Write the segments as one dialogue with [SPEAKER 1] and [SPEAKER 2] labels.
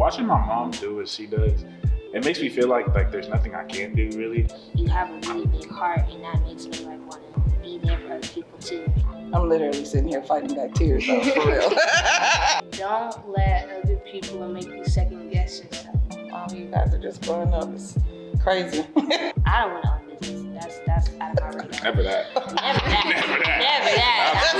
[SPEAKER 1] watching my mom do what she does, it makes me feel like there's nothing I can do really.
[SPEAKER 2] You have a really big heart, and that makes me like want to be there for other people too.
[SPEAKER 3] I'm literally sitting here fighting back tears though, for real.
[SPEAKER 4] Don't let other people make you second guess yourself.
[SPEAKER 3] Oh, you guys are just growing up. It's crazy.
[SPEAKER 2] I don't want to own business. That's out of my radar.
[SPEAKER 1] Never that.
[SPEAKER 2] Never that.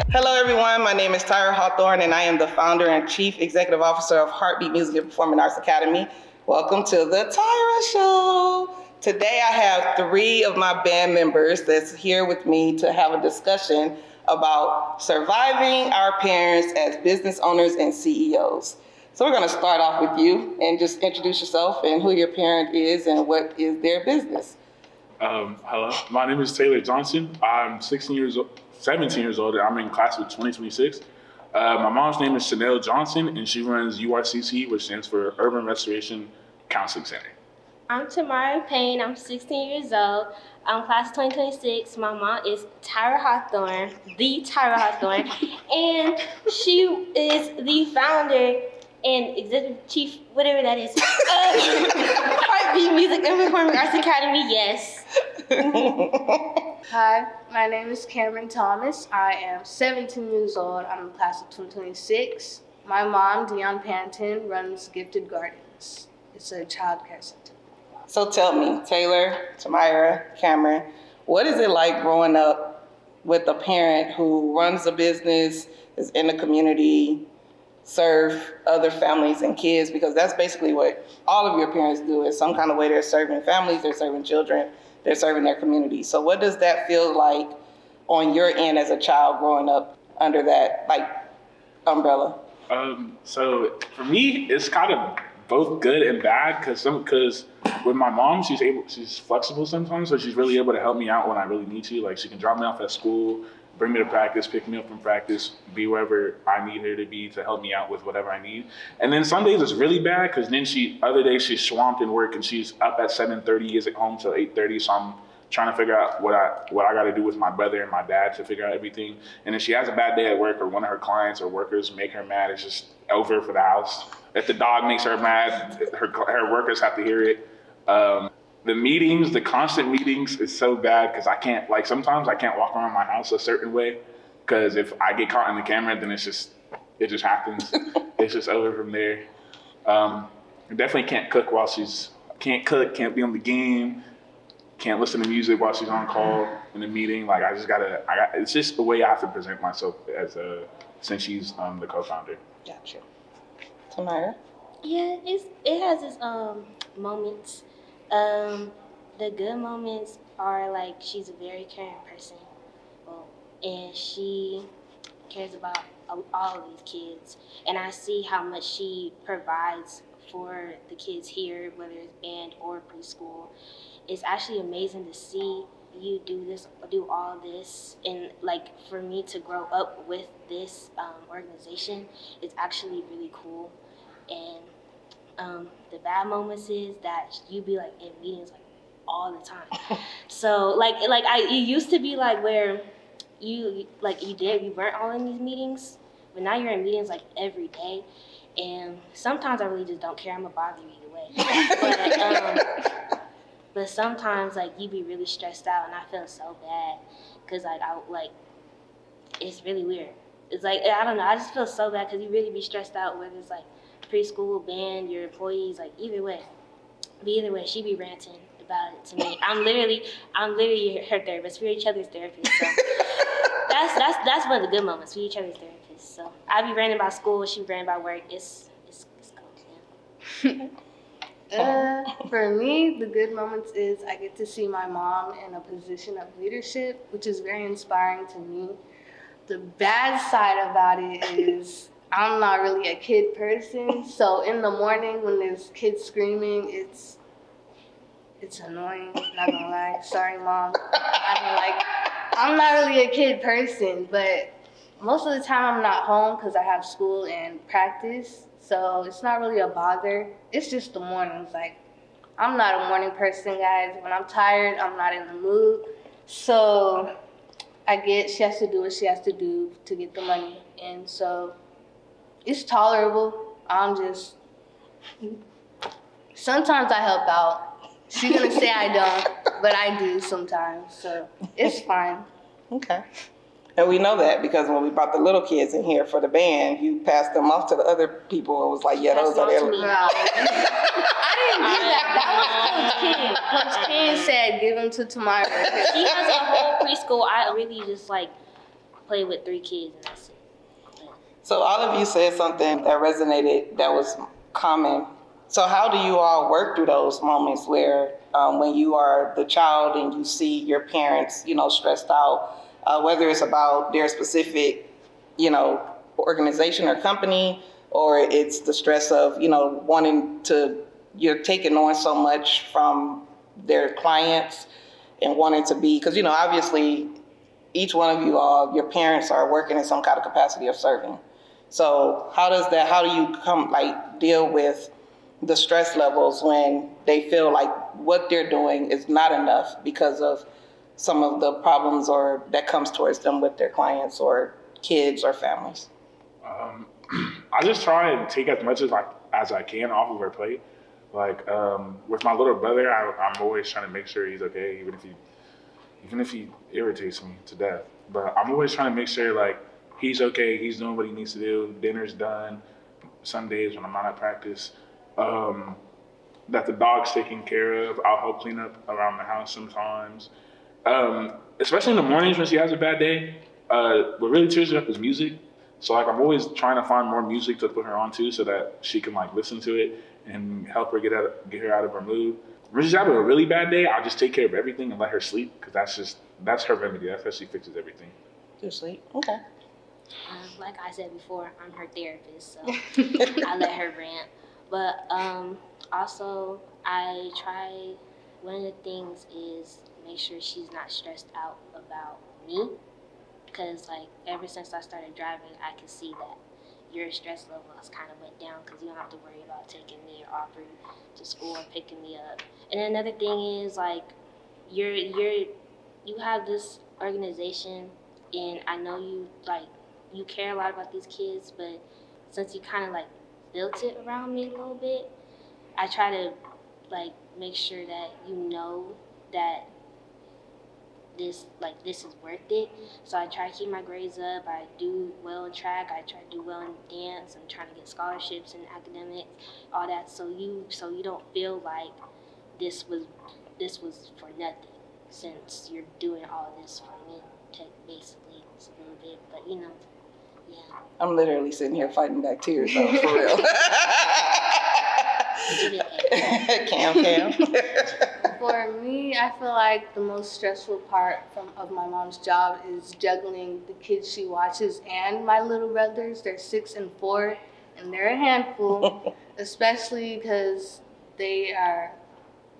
[SPEAKER 3] Hello everyone, my name is Timyra Hawthorne and I am the founder and chief executive officer of Heartbeat Music and Performing Arts Academy. Welcome to the Timyra Show. Today I have 3 of my band members that's here with me to have a discussion about surviving our parents as business owners and CEOs. So we're gonna start off with you and just introduce yourself and who your parent is and what is their business.
[SPEAKER 1] Hello, my name is Taylor Johnson. I'm 17 years old. I'm in class of 2026. My mom's name is Chanel Johnson, and she runs URCC, which stands for Urban Restoration Counseling Center.
[SPEAKER 2] I'm Timyra Payne. I'm 16 years old. I'm class of 2026. My mom is Timyra Hawthorne, the Timyra Hawthorne, and she is the founder and executive chief, whatever that is, Heartbeat Music and Performing Arts Academy, yes.
[SPEAKER 4] Hi, my name is Kamryn Thomas. I am 17 years old. I'm in class of 2026. My mom, Dion Panton, runs Gifted Gardens. It's a child care center.
[SPEAKER 3] So tell me, Taylor, Timyra, Kamryn, what is it like growing up with a parent who runs a business, is in the community, serve other families and kids? Because that's basically what all of your parents do. Is some kind of way they're serving families, they're serving children, they're serving their community. So what does that feel like on your end as a child growing up under that umbrella?
[SPEAKER 1] So for me, it's kind of both good and bad because with my mom, she's flexible sometimes, so she's really able to help me out when I really need to. Like she can drop me off at school, bring me to practice, pick me up from practice, be wherever I need her to be to help me out with whatever I need. And then some days it's really bad because then other days she's swamped in work and she's up at 7:30, is at home till 8:30. So I'm trying to figure out what I got to do with my brother and my dad to figure out everything. And if she has a bad day at work or one of her clients or workers make her mad, it's just over for the house. If the dog makes her mad, her workers have to hear it. The constant meetings is so bad because sometimes I can't walk around my house a certain way because if I get caught in the camera, then it just happens. It's just over from there. I definitely can't cook can't be on the game, can't listen to music while she's on call in a meeting. It's just the way I have to present myself since she's the co-founder.
[SPEAKER 3] Gotcha. Timyra?
[SPEAKER 2] Yeah, it has its moments. The good moments are like she's a very caring person, and she cares about all of these kids, and I see how much she provides for the kids here, whether it's band or preschool. It's actually amazing to see you do all this, and like for me to grow up with this organization, it's actually really cool. And the bad moments is that you be like in meetings like all the time. So it used to be like where you weren't all in these meetings, but now you're in meetings like every day. And sometimes I really just don't care. I'm gonna bother you either way. But sometimes like you be really stressed out, and I feel so bad because it's really weird. It's like I don't know. I just feel so bad because you really be stressed out, whether it's like preschool, band, your employees, like either way. But either way, she be ranting about it to me. I'm literally her therapist. We're each other's therapists. So that's one of the good moments. We're each other's therapists. So I be ranting about school, she be ranting about work. It's cool. Yeah.
[SPEAKER 4] For me, the good moments is I get to see my mom in a position of leadership, which is very inspiring to me. The bad side about it is I'm not really a kid person, so in the morning when there's kids screaming, it's annoying, not gonna lie. Sorry, Mom. I'm not really a kid person, but most of the time I'm not home because I have school and practice, so it's not really a bother. It's just the mornings. Like, I'm not a morning person, guys. When I'm tired, I'm not in the mood. So I get she has to do what she has to do to get the money, and so it's tolerable. Sometimes I help out. She's gonna say I don't, but I do sometimes, so it's fine.
[SPEAKER 3] Okay. And we know that because when we brought the little kids in here for the band, you passed them off to the other people and was like, yeah, those are
[SPEAKER 2] Pass
[SPEAKER 3] their.
[SPEAKER 2] them on to me.
[SPEAKER 4] I didn't do that. That was Coach King. Coach King said give them to Timyra.
[SPEAKER 2] She has a whole preschool. I really just like play with 3 kids and that's it.
[SPEAKER 3] So all of you said something that resonated, that was common. So how do you all work through those moments where when you are the child and you see your parents, stressed out, whether it's about their specific, organization or company, or it's the stress of, you're taking on so much from their clients and wanting to be, because, obviously each one of you all, your parents are working in some kind of capacity of serving. So how do you deal with the stress levels when they feel like what they're doing is not enough because of some of the problems or that comes towards them with their clients or kids or families?
[SPEAKER 1] I just try and take as much as I can off of her plate. With my little brother, I'm always trying to make sure he's okay, even if he irritates me to death. But I'm always trying to make sure he's okay, he's doing what he needs to do, dinner's done, Sundays when I'm not at practice, that the dog's taken care of. I'll help clean up around the house sometimes. Especially in the mornings when she has a bad day, what really cheers her up is music. So I'm always trying to find more music to put her onto so that she can listen to it and help her get her out of her mood. When she's having a really bad day, I'll just take care of everything and let her sleep because that's her remedy. That's how she fixes everything.
[SPEAKER 3] Just sleep. Okay.
[SPEAKER 2] Like I said before, I'm her therapist, so I let her rant. But also, I try. One of the things is make sure she's not stressed out about me, because ever since I started driving, I can see that your stress level has kind of went down because you don't have to worry about taking me or Aubrey to school and picking me up. And another thing is you have this organization, and I know you care a lot about these kids, but since you kind of built it around me a little bit, I try to make sure that you know that this is worth it. So I try to keep my grades up. I do well in track. I try to do well in dance. I'm trying to get scholarships in academics, all that. So you don't feel like this was for nothing, since you're doing all this for me. Basically, it's a little bit, but yeah.
[SPEAKER 3] I'm literally sitting here fighting back tears though, for real. Cam.
[SPEAKER 4] For me, I feel like the most stressful part of my mom's job is juggling the kids she watches and my little brothers. They're 6 and 4, and they're a handful, especially because they are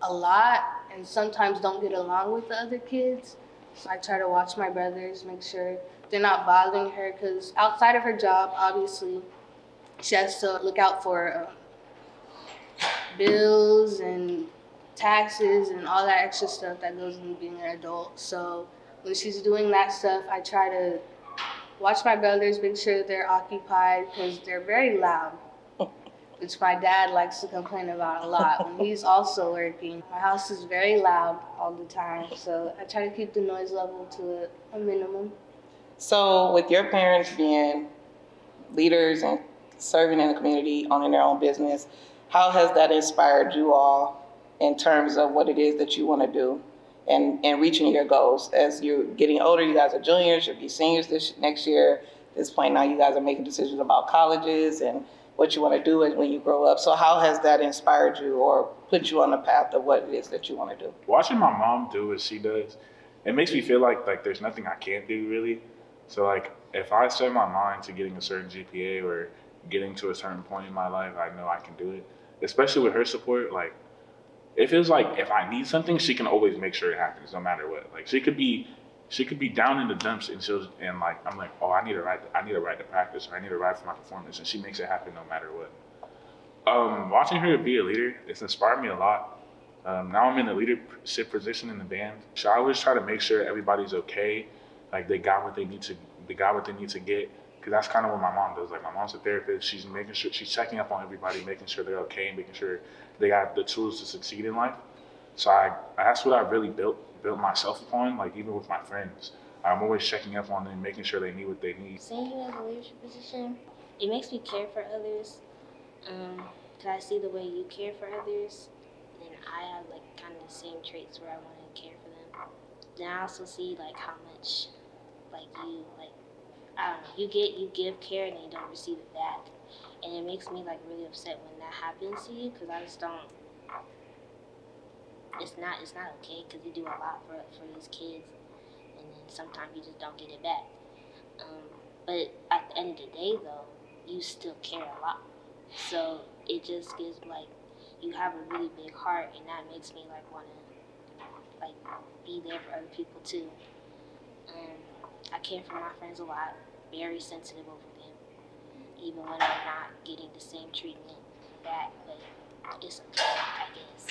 [SPEAKER 4] a lot and sometimes don't get along with the other kids. So I try to watch my brothers, make sure they're not bothering her, because outside of her job, obviously, she has to look out for bills and taxes and all that extra stuff that goes into being an adult. So when she's doing that stuff, I try to watch my brothers, make sure they're occupied, because they're very loud, which my dad likes to complain about a lot when he's also working. My house is very loud all the time, so I try to keep the noise level to a minimum.
[SPEAKER 3] So with your parents being leaders and serving in the community, owning their own business, how has that inspired you all in terms of what it is that you want to do and reaching your goals? As you're getting older, you guys are juniors, you'll be seniors next year. At this point now, you guys are making decisions about colleges and what you want to do when you grow up. So how has that inspired you or put you on the path of what it is that you want to do?
[SPEAKER 1] Watching my mom do what she does, it makes me feel like there's nothing I can't do really. So if I set my mind to getting a certain GPA or getting to a certain point in my life, I know I can do it. Especially with her support, it feels like if I need something, she can always make sure it happens, no matter what. She could be down in the dumps, and I'm like, oh, I need a ride to practice, or I need a ride for my performance, and she makes it happen no matter what. Watching her be a leader, it's inspired me a lot. Now I'm in a leadership position in the band, so I always try to make sure everybody's okay, they got what they need to get. because that's kind of what my mom does. Like my mom's a therapist. She's making sure she's checking up on everybody, making sure they're okay, making sure they have the tools to succeed in life. So that's what I really built myself upon. Like even with my friends, I'm always checking up on them, making sure they need what they need.
[SPEAKER 2] Seeing you in a leadership position, it makes me care for others. Cause I see the way you care for others, and I have like kind of the same traits where I want to care for them. Then I also see like how much like you like I don't know you give care and then you don't receive it back, and it makes me like really upset when that happens to you because I just don't. It's not okay because you do a lot for these kids, and then sometimes you just don't get it back. But at the end of the day, though, you still care a lot. So it just gives like you have a really big heart, and that makes me like want to like be there for other people too. I care for my friends a lot, very sensitive over them, even when I'm not getting the same treatment back. But it's okay, I guess.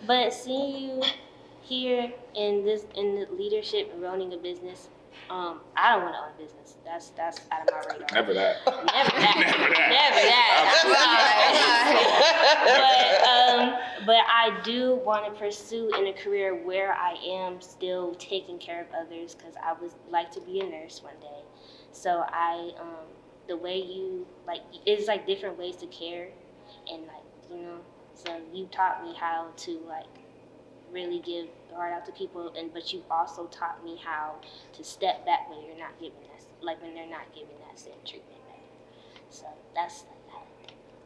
[SPEAKER 2] But seeing you here in the leadership and running a business, I don't want to own a business. That's out of my radar.
[SPEAKER 1] Never that.
[SPEAKER 2] Never that. But I do want to pursue in a career where I am still taking care of others because I would like to be a nurse one day. So the way you like, it's like different ways to care, and like so you taught me how to like really give the heart out to people, but you also taught me how to step back when you're not giving that, like when they're not giving that same treatment back. So that's like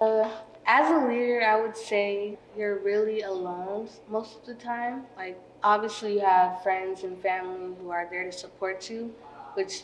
[SPEAKER 2] that.
[SPEAKER 4] As a leader, I would say you're really alone most of the time. Like obviously you have friends and family who are there to support you, which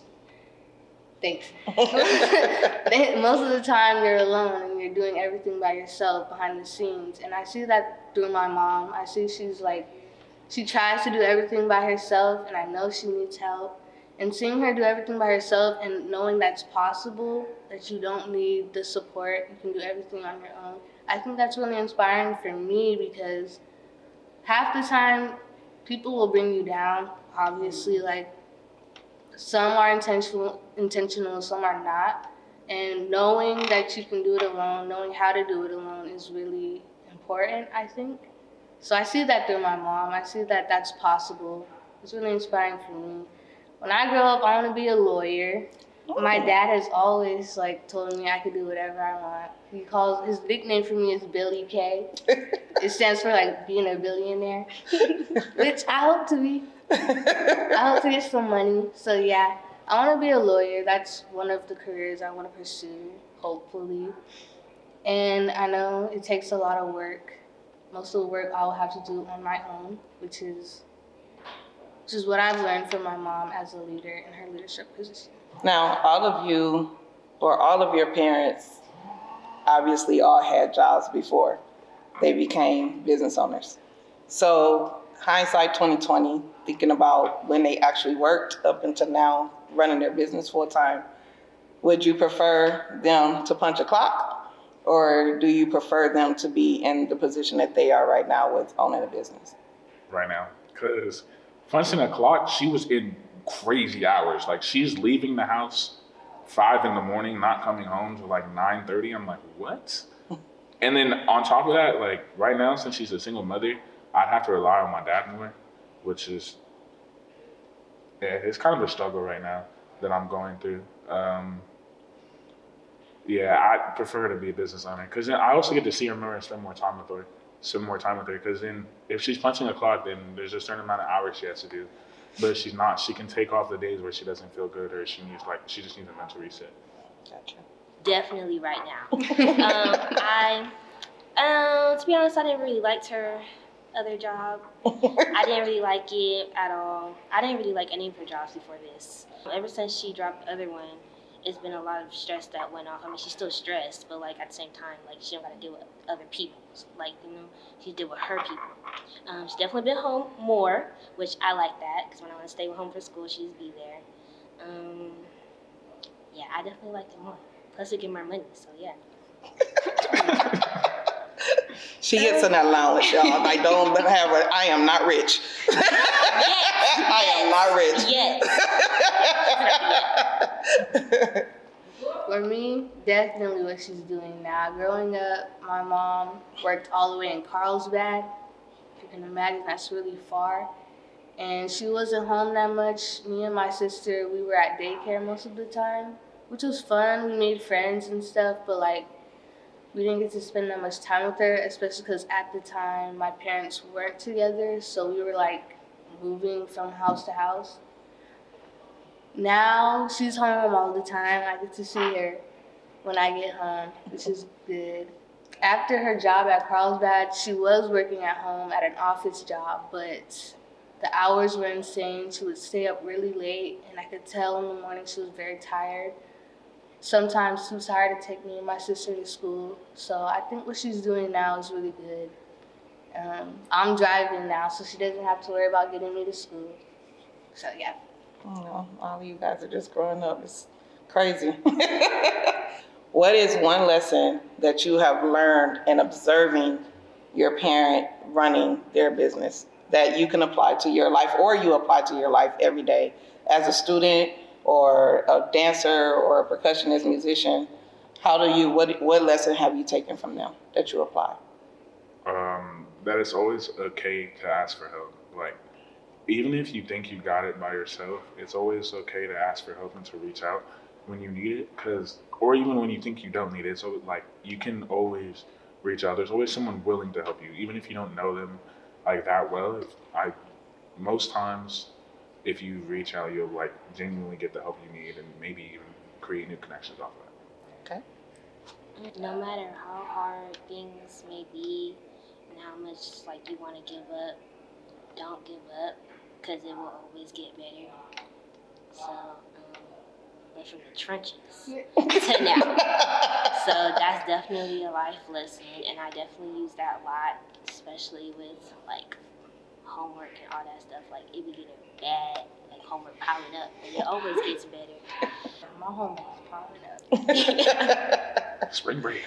[SPEAKER 4] thanks. Most of the time you're alone and you're doing everything by yourself behind the scenes. And I see that through my mom. I see she tries to do everything by herself, and I know she needs help. And seeing her do everything by herself and knowing that's possible, that you don't need the support, you can do everything on your own, I think that's really inspiring for me because half the time people will bring you down, obviously, like some are intentional, some are not. And knowing that you can do it alone, knowing how to do it alone is really important, I think. So I see that through my mom. I see that that's possible. It's really inspiring for me. When I grow up, I want to be a lawyer. My dad has always told me I could do whatever I want. His nickname for me is Billy K. It stands for being a billionaire, which I hope to be. I hope to get some money. So yeah, I want to be a lawyer. That's one of the careers I want to pursue, hopefully. And I know it takes a lot of work. Most of the work I will have to do on my own, which is what I've learned from my mom as a leader in her leadership position.
[SPEAKER 3] Now, all of you, or all of your parents, obviously all had jobs before they became business owners. So, hindsight 2020, thinking about when they actually worked up until now, running their business full time, would you prefer them to punch a clock? Or do you prefer them to be in the position that they are right now with owning a business?
[SPEAKER 1] Right now, because punching a clock, she was in crazy hours. She's leaving the house 5 a.m, not coming home till 9:30. I'm like, what? And then on top of that, right now, since she's a single mother, I'd have to rely on my dad more, which is, it's kind of a struggle right now that I'm going through. Yeah, I prefer to be a business owner because then I also get to see her more and spend more time with her. Because then if she's punching the clock, then there's a certain amount of hours she has to do. But if she's not, she can take off the days where she doesn't feel good or she just needs a mental reset.
[SPEAKER 3] Gotcha.
[SPEAKER 2] Definitely right now. To be honest, I didn't really like her other job. I didn't really like it at all. I didn't really like any of her jobs before this. Ever since she dropped the other one, it's been a lot of stress that went off. I mean, she's still stressed, but at the same time, she don't got to deal with other people. She deal with her people. She's definitely been home more, which I like that, because when I want to stay home for school, she just be there. Yeah, I definitely like it more. Plus, it get more money, so yeah.
[SPEAKER 3] She gets an allowance, y'all. Don't have a, I am not rich.
[SPEAKER 2] Yes,
[SPEAKER 3] I am not rich.
[SPEAKER 2] Yes.
[SPEAKER 4] For me, definitely what she's doing now. Growing up, my mom worked all the way in Carlsbad. If you can imagine, that's really far. And she wasn't home that much. Me and my sister, we were at daycare most of the time, which was fun. We made friends and stuff, but like we didn't get to spend that much time with her, especially because at the time my parents weren't together, so we were like moving from house to house. Now she's home all the time. I get to see her when I get home, which is good. After her job at Carlsbad, she was working at home at an office job, but the hours were insane. She would stay up really late, and I could tell in the morning she was very tired. Sometimes too tired to take me and my sister to school. So I think what she's doing now is really good. I'm driving now, so she doesn't have to worry about getting me to school. So yeah.
[SPEAKER 3] All of you guys are just growing up. It's crazy. What is one lesson that you have learned in observing your parent running their business that you can apply to your life, or you apply to your life every day as a student or a dancer or a percussionist musician? What lesson have you taken from them that you apply?
[SPEAKER 1] That it's always okay to ask for help. Like, even if you think you got it by yourself, it's always okay to ask for help and to reach out when you need it. Or even when you think you don't need it. So like, you can always reach out. There's always someone willing to help you, even if you don't know them like that well. Most times, if you reach out, you'll like genuinely get the help you need, and maybe even create new connections off of
[SPEAKER 3] Okay.
[SPEAKER 2] No matter how hard things may be and how much like you want to give up, don't give up, because it will always get better. So, but from the trenches to now. So that's definitely a life lesson, and I definitely use that a lot, especially with like homework and all that stuff. Like it be getting bad, like homework piling up, but it always gets better.
[SPEAKER 4] My homework is piling up.
[SPEAKER 1] that. Spring break.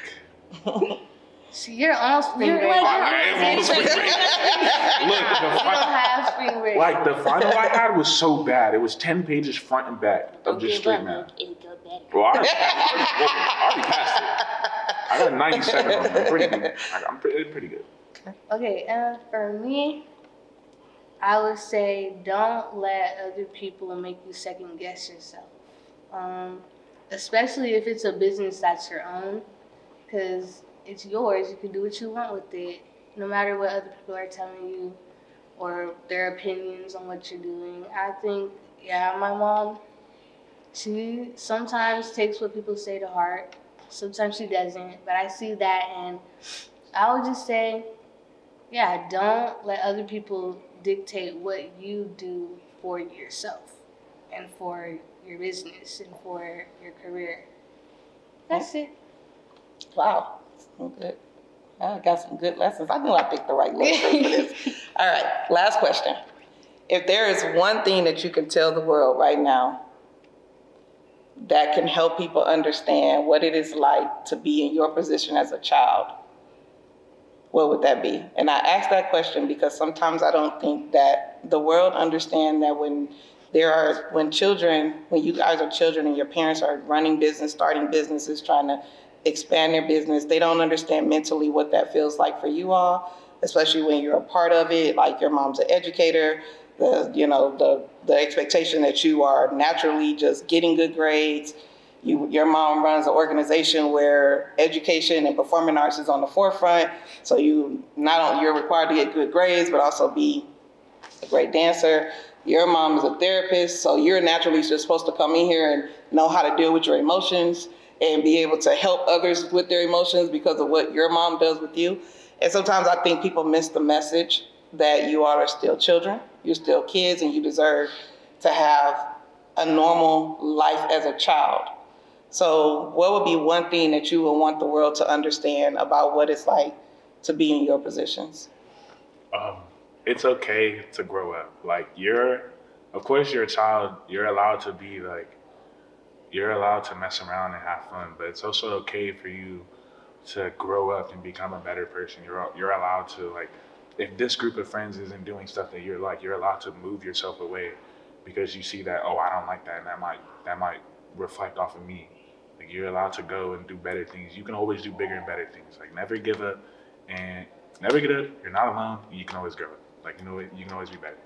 [SPEAKER 4] See, you're on spring
[SPEAKER 2] You're
[SPEAKER 4] break.
[SPEAKER 2] like,
[SPEAKER 1] I am on spring break. Look,
[SPEAKER 4] You don't have spring break.
[SPEAKER 1] like the final I had was so bad. It was 10 pages front and back of
[SPEAKER 2] Don't
[SPEAKER 1] just
[SPEAKER 2] give
[SPEAKER 1] straight
[SPEAKER 2] up,
[SPEAKER 1] math.
[SPEAKER 2] it'll go better.
[SPEAKER 1] Well, I already passed it. I got a 97 on it. I'm pretty good. I'm pretty good.
[SPEAKER 4] Okay, for me, I would say don't let other people make you second guess yourself. Especially if it's a business that's your own, because it's yours. You can do what you want with it, no matter what other people are telling you or their opinions on what you're doing. I think, yeah, my mom, she sometimes takes what people say to heart. Sometimes she doesn't, but I see that, and I would just say, yeah, don't let other people dictate what you do for yourself and for your business and for your career. That's it.
[SPEAKER 3] Wow. Good. I got some good lessons. I knew I picked the right lesson for this. All right, last question. If there is one thing that you can tell the world right now that can help people understand what it is like to be in your position as a child, what would that be? And I ask that question because sometimes I don't think that the world understand that when you guys are children and your parents are running business, starting businesses, trying to expand their business, they don't understand mentally what that feels like for you all, especially when you're a part of it, like your mom's an educator, the expectation that you are naturally just getting good grades. Your mom runs an organization where education and performing arts is on the forefront. So you're required to get good grades, but also be a great dancer. Your mom is a therapist, so you're naturally just supposed to come in here and know how to deal with your emotions and be able to help others with their emotions because of what your mom does with you. And sometimes I think people miss the message that you all are still children, you're still kids, and you deserve to have a normal life as a child. So what would be one thing that you would want the world to understand about what it's like to be in your positions?
[SPEAKER 1] It's okay to grow up. Like of course you're a child, you're allowed to mess around and have fun, but it's also okay for you to grow up and become a better person. You're allowed to, like, if this group of friends isn't doing stuff that you're allowed to move yourself away because you see that, oh, I don't like that, and that might reflect off of me. Like, you're allowed to go and do better things. You can always do bigger and better things. Like, never give up, and never get up. You're not alone. You can always grow. Like, you know what? You can always be better.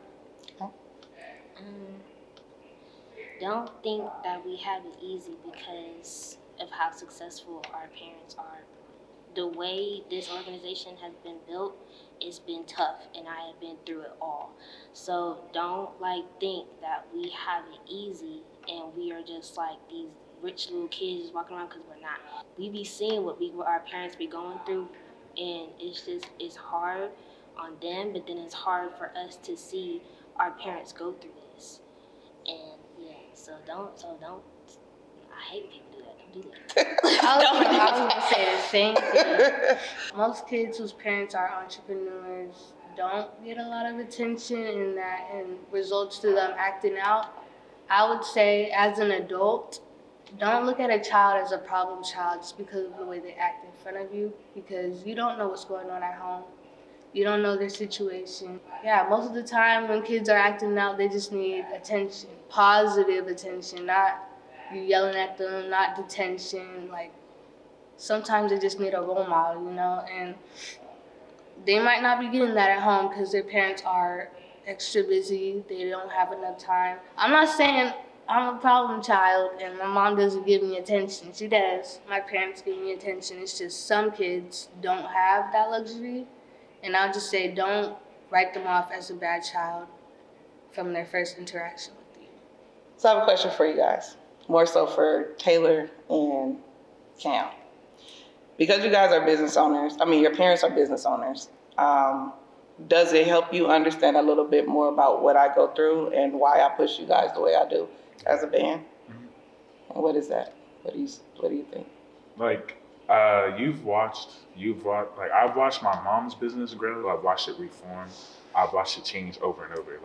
[SPEAKER 2] Don't think that we have it easy because of how successful our parents are. The way this organization has been built, it's been tough, and I have been through it all. So don't think that we have it easy and we are just like these rich little kids just walking around, because we're not. We be seeing what our parents be going through, and it's hard on them, but then it's hard for us to see our parents go through this. And yeah, so don't. I hate people do that. Don't do that.
[SPEAKER 4] I was gonna say the same thing. Most kids whose parents are entrepreneurs don't get a lot of attention, and results to them acting out. I would say, as an adult, don't look at a child as a problem child just because of the way they act in front of you, because you don't know what's going on at home. You don't know their situation. Yeah, most of the time when kids are acting out, they just need attention, positive attention, not you yelling at them, not detention. Like, sometimes they just need a role model, and they might not be getting that at home because their parents are extra busy. They don't have enough time. I'm not saying I'm a problem child and my mom doesn't give me attention. She does. My parents give me attention. It's just some kids don't have that luxury. And I'll just say, don't write them off as a bad child from their first interaction with you.
[SPEAKER 3] So I have a question for you guys, more so for Taylor and Cam. Because you guys are business owners, your parents are business owners, does it help you understand a little bit more about what I go through and why I push you guys the way I do as a band? Mm-hmm. And what is that? What do you think?
[SPEAKER 1] Like, I've watched my mom's business grow. I've watched it reform. I've watched it change over and over.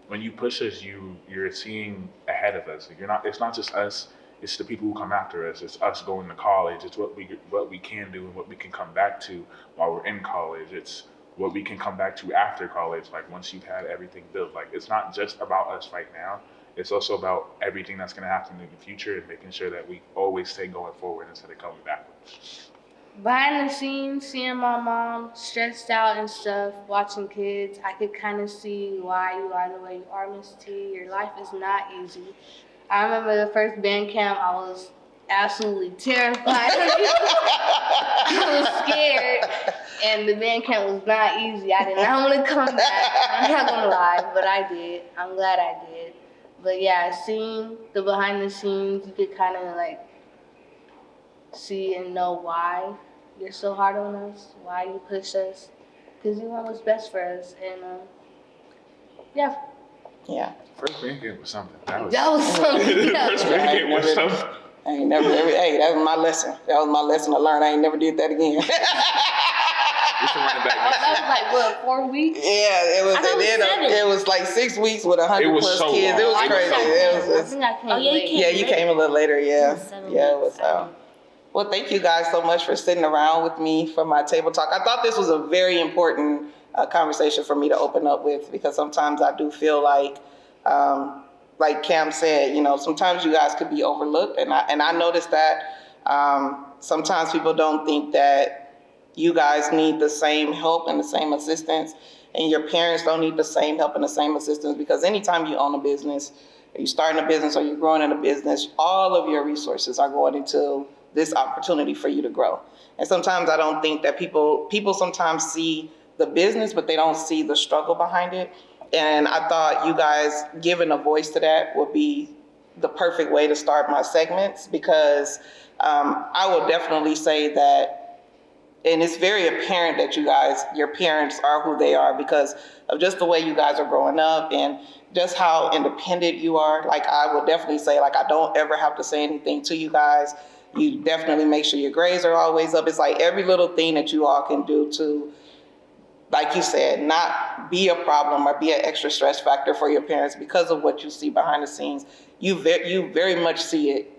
[SPEAKER 1] When you push us, you're seeing ahead of us. It's not just us. It's the people who come after us. It's us going to college. It's what we can do and what we can come back to while we're in college. It's what we can come back to after college. Like, once you've had everything built. Like, it's not just about us right now. It's also about everything that's going to happen in the future and making sure that we always stay going forward instead of coming backwards.
[SPEAKER 4] Behind the scenes, seeing my mom stressed out and stuff, watching kids, I could kind of see why you are the way you are, Miss T. Your life is not easy. I remember the first band camp, I was absolutely terrified. I was scared, and the band camp was not easy. I did not want to come back. I'm not going to lie, but I did. I'm glad I did. But yeah, seeing the behind the scenes, you could kind of see and know why you're so hard on us, why you push us, because you want what's best for us. And yeah.
[SPEAKER 3] Yeah.
[SPEAKER 1] First band camp was something.
[SPEAKER 4] That was something.
[SPEAKER 1] First band camp was something.
[SPEAKER 3] I ain't never, that was my lesson. That was my lesson to learn. I ain't never did that again.
[SPEAKER 4] That was like, 4 weeks?
[SPEAKER 3] Yeah, it was. It was like 6 weeks with 100 plus
[SPEAKER 1] so
[SPEAKER 3] kids.
[SPEAKER 1] Long.
[SPEAKER 3] It was crazy.
[SPEAKER 4] I think I came late.
[SPEAKER 3] You came a little later. Yeah,
[SPEAKER 2] Yeah,
[SPEAKER 3] it was. Well, thank you guys so much for sitting around with me for my table talk. I thought this was a very important conversation for me to open up with, because sometimes I do feel like Cam said, sometimes you guys could be overlooked, and I noticed that sometimes people don't think that you guys need the same help and the same assistance, and your parents don't need the same help and the same assistance, because anytime you own a business, or you're starting a business, or you're growing in a business, all of your resources are going into this opportunity for you to grow. And sometimes I don't think that people sometimes see the business, but they don't see the struggle behind it. And I thought you guys giving a voice to that would be the perfect way to start my segments, because I will definitely say that, and it's very apparent that your parents are who they are because of just the way you guys are growing up and just how independent you are. Like, I would definitely say, I don't ever have to say anything to you guys. You definitely make sure your grades are always up. It's like every little thing that you all can do to, like you said, not be a problem or be an extra stress factor for your parents because of what you see behind the scenes. You very much see it,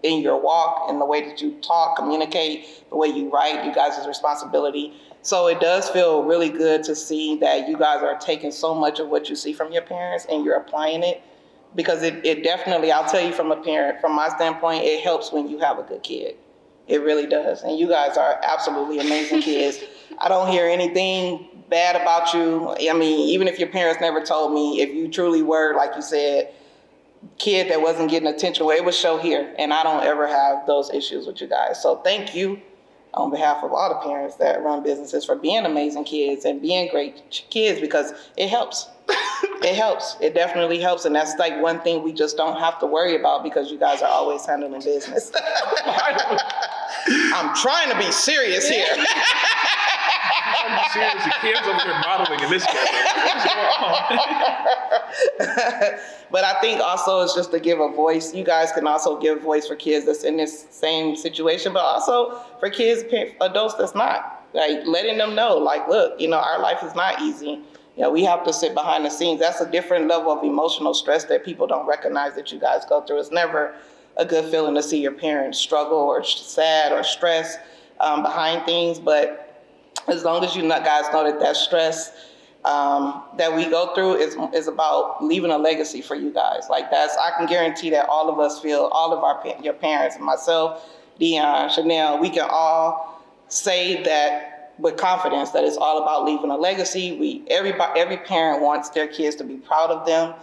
[SPEAKER 3] in your walk, in the way that you talk, communicate, the way you write, you guys' responsibility. So it does feel really good to see that you guys are taking so much of what you see from your parents and you're applying it because it definitely, I'll tell you from a parent, from my standpoint, it helps when you have a good kid. It really does. And you guys are absolutely amazing kids. I don't hear anything bad about you. I mean, even if your parents never told me, if you truly were, like you said, kid that wasn't getting attention, well, it would show here. And I don't ever have those issues with you guys. So thank you on behalf of all the parents that run businesses for being amazing kids and being great kids, because it helps. It helps. It definitely helps. And that's like one thing we just don't have to worry about because you guys are always handling business. I'm trying to be serious here.
[SPEAKER 1] I'm serious. The kids over here modeling in this camera. What's going on?
[SPEAKER 3] But I think also it's just to give a voice. You guys can also give a voice for kids that's in this same situation, but also for kids, adults that's not. Like letting them know, like, look, our life is not easy. We have to sit behind the scenes. That's a different level of emotional stress that people don't recognize that you guys go through. It's never a good feeling to see your parents struggle or sad or stress behind things. But as long as you guys know that stress that we go through is about leaving a legacy for you guys. Like I can guarantee that all of us feel, all of your parents, myself, Dion, Chanel, we can all say that with confidence that it's all about leaving a legacy. Every parent wants their kids to be proud of them,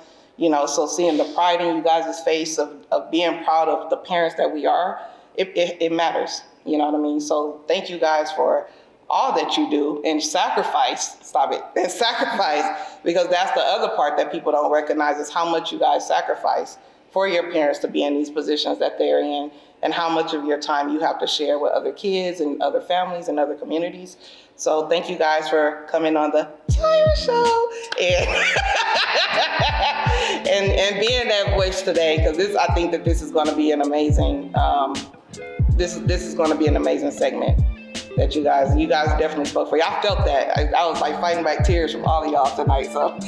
[SPEAKER 3] so seeing the pride in you guys' face of being proud of the parents that we are, it matters, you know what I mean? So thank you guys for all that you do and sacrifice, because that's the other part that people don't recognize is how much you guys sacrifice for your parents to be in these positions that they're in, and how much of your time you have to share with other kids and other families and other communities. So thank you guys for coming on the Timyra Show and being that voice today, because I think that this is going to be an amazing, this is going to be an amazing segment that you guys definitely spoke for. Y'all felt that. I was like fighting back tears from all of y'all tonight, so.